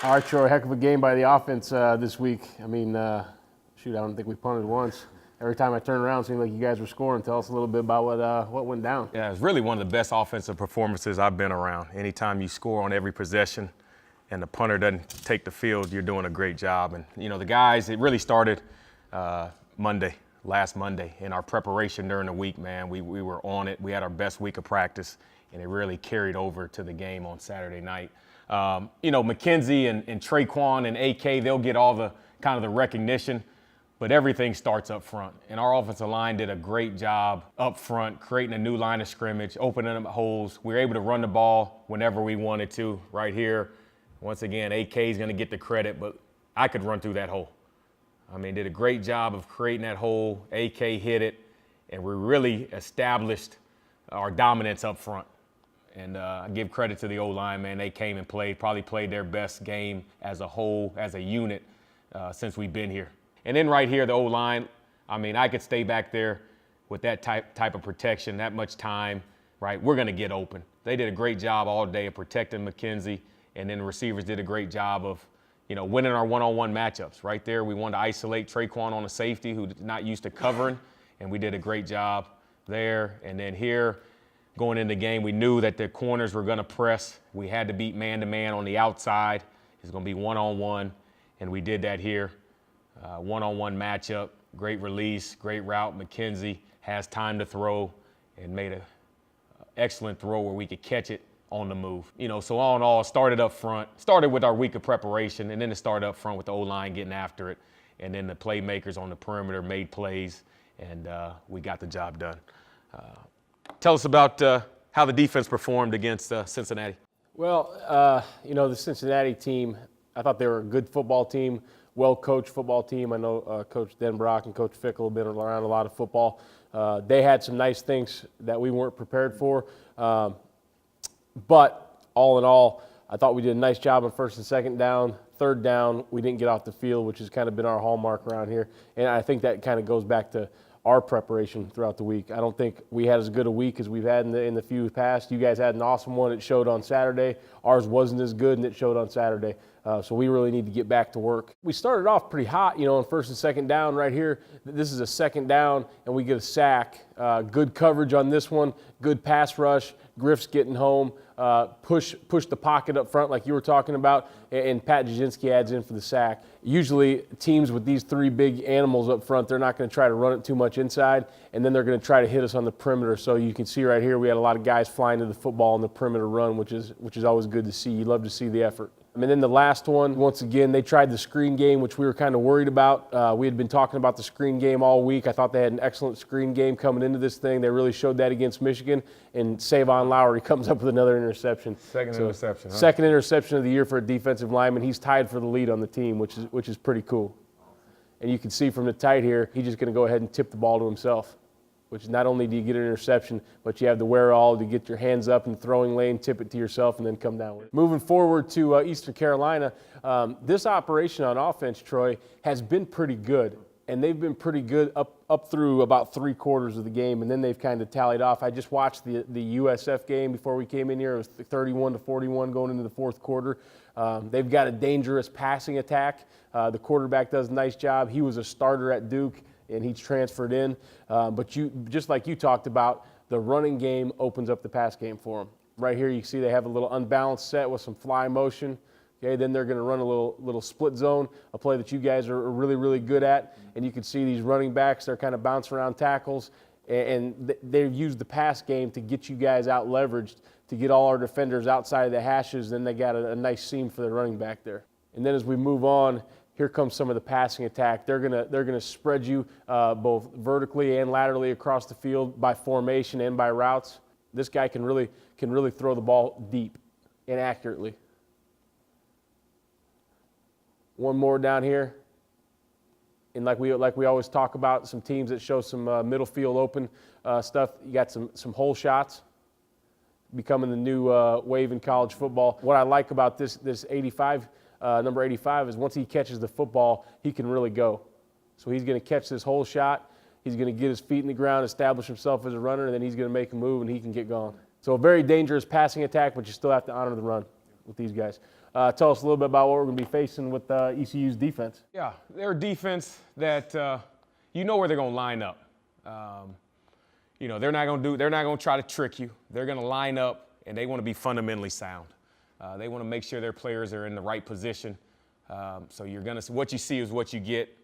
All right, Troy, heck of a game by the offense this week. I mean, shoot, I don't think we punted once. Every time I turn around, it seemed like you guys were scoring. Tell us a little bit about what went down. Yeah, it's really one of the best offensive performances I've been around. Anytime you score on every possession and the punter doesn't take the field, you're doing a great job. And, you know, the guys, it really started last Monday, in our preparation during the week, man. We were on it. We had our best week of practice, and it really carried over to the game on Saturday night. You know, McKenzie and Traquan and AK, they'll get all the kind of the recognition, but everything starts up front. And our offensive line did a great job up front, creating a new line of scrimmage, opening up holes. We were able to run the ball whenever we wanted to. Right here, once again, AK is going to get the credit, but I could run through that hole. I mean, did a great job of creating that hole. AK hit it, and we really established our dominance up front. And I give credit to the O-line, man. They came and probably played their best game as a whole, as a unit, since we've been here. And then right here, the O-line, I mean, I could stay back there with that type of protection, that much time, right? We're going to get open. They did a great job all day of protecting McKenzie, and then the receivers did a great job of, you know, winning our one-on-one matchups. Right there, we wanted to isolate Traquan on a safety who's not used to covering, and we did a great job there. And then here, going into the game, we knew that the corners were going to press. We had to beat man-to-man on the outside. It's going to be one-on-one, and we did that here. One-on-one matchup, great release, great route. McKenzie has time to throw and made an excellent throw where we could catch it on the move. You know, so all in all, it started up front. Started with our week of preparation, and then it started up front with the O-line getting after it. And then the playmakers on the perimeter made plays, and we got the job done. Tell us about how the defense performed against Cincinnati. Well, you know, the Cincinnati team, I thought they were a good football team, well-coached football team. I know Coach Denbrock and Coach Fickle have been around a lot of football. They had some nice things that we weren't prepared for. But all in all, I thought we did a nice job on first and second down. Third down, we didn't get off the field, which has kind of been our hallmark around here. And I think that kind of goes back to our preparation throughout the week. I don't think we had as good a week as we've had in the few past. You guys had an awesome one. It showed on Saturday. Ours wasn't as good, and it showed on Saturday. So we really need to get back to work. We started off pretty hot, you know, on first and second down right here. This is a second down, and we get a sack. Good coverage on this one. Good pass rush. Griff's getting home. Push the pocket up front like you were talking about, and Pat Jasinski adds in for the sack. Usually teams with these three big animals up front, they're not going to try to run it too much inside, and then they're going to try to hit us on the perimeter. So you can see right here we had a lot of guys flying to the football on the perimeter run, which is always good to see. You love to see the effort. And then the last one, once again, they tried the screen game, which we were kind of worried about. We had been talking about the screen game all week. I thought they had an excellent screen game coming into this thing. They really showed that against Michigan. And Savon Lowry comes up with another interception. Second interception, huh? Second interception of the year for a defensive lineman. He's tied for the lead on the team, which is pretty cool. And you can see from the tight here, he's just going to go ahead and tip the ball to himself, which not only do you get an interception, but you have the wherewithal to get your hands up in the throwing lane, tip it to yourself, and then come down with it. Moving forward to Eastern Carolina, this operation on offense, Troy, has been pretty good. And they've been pretty good up through about 3/4 of the game, and then they've kind of tallied off. I just watched the USF game before we came in here. It was 31-41 going into the fourth quarter. They've got a dangerous passing attack. The quarterback does a nice job. He was a starter at Duke, and he's transferred in. But just like you talked about, the running game opens up the pass game for them. Right here you see they have a little unbalanced set with some fly motion. Okay, then they're going to run a little split zone, a play that you guys are really, really good at. And you can see these running backs, they're kind of bouncing around tackles. And they've used the pass game to get you guys out leveraged, to get all our defenders outside of the hashes. Then they got a nice seam for the running back there. And then as we move on, here comes some of the passing attack. They're gonna spread you both vertically and laterally across the field by formation and by routes. This guy can really throw the ball deep and accurately. One more down here. And like we always talk about, some teams that show some middle field open stuff. You got some hole shots becoming the new wave in college football. What I like about this 85, number 85, is once he catches the football, he can really go. So he's going to catch this hole shot. He's going to get his feet in the ground, establish himself as a runner, and then he's going to make a move and he can get going. So a very dangerous passing attack, but you still have to honor the run with these guys. Tell us a little bit about what we're going to be facing with ECU's defense. Yeah, they're a defense that you know where they're going to line up. They're not going to try to trick you. They're going to line up, and they want to be fundamentally sound. They want to make sure their players are in the right position. So what you see is what you get.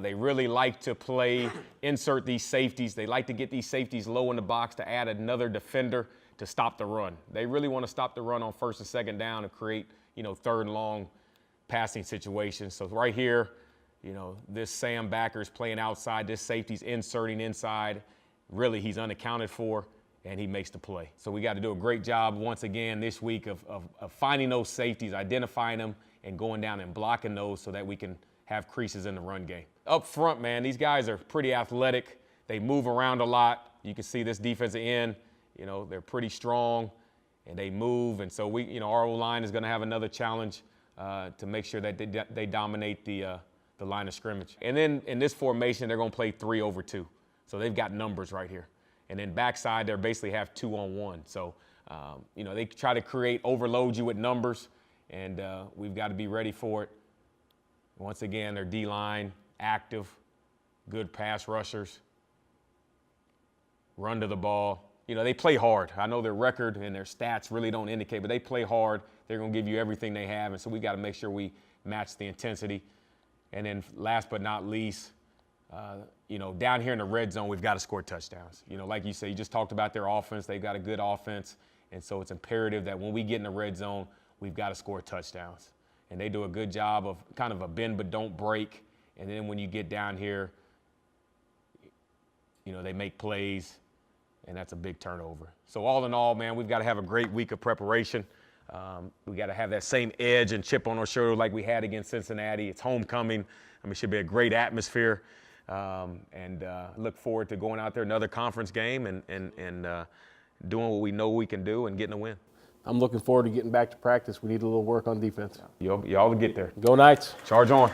They really like to insert these safeties. They like to get these safeties low in the box to add another defender to stop the run. They really want to stop the run on first and second down and create, third and long passing situations. So right here, this Sam Backer is playing outside. This safety's inserting inside. Really, he's unaccounted for, and he makes the play. So we got to do a great job once again this week of finding those safeties, identifying them, and going down and blocking those so that we can have creases in the run game. Up front, man, these guys are pretty athletic. They move around a lot. You can see this defensive end, they're pretty strong, and they move. And so our O-line is going to have another challenge to make sure that they dominate the line of scrimmage. And then in this formation, they're going to play 3 over 2. So they've got numbers right here. And then backside, they basically have 2-on-1. So, they try to overload you with numbers, and we've got to be ready for it. Once again, their D-line, active, good pass rushers, run to the ball. They play hard. I know their record and their stats really don't indicate, but they play hard. They're going to give you everything they have, and so we got to make sure we match the intensity. And then last but not least, down here in the red zone, we've got to score touchdowns. Like you say, you just talked about their offense. They've got a good offense, and so it's imperative that when we get in the red zone, we've got to score touchdowns. And they do a good job of kind of a bend but don't break. And then when you get down here, they make plays, and that's a big turnover. So all in all, man, we've got to have a great week of preparation. We got to have that same edge and chip on our shoulder like we had against Cincinnati. It's homecoming. It should be a great atmosphere. And look forward to going out there another conference game and doing what we know we can do and getting a win. I'm looking forward to getting back to practice. We need a little work on defense. Y'all will get there. Go Knights. Charge on.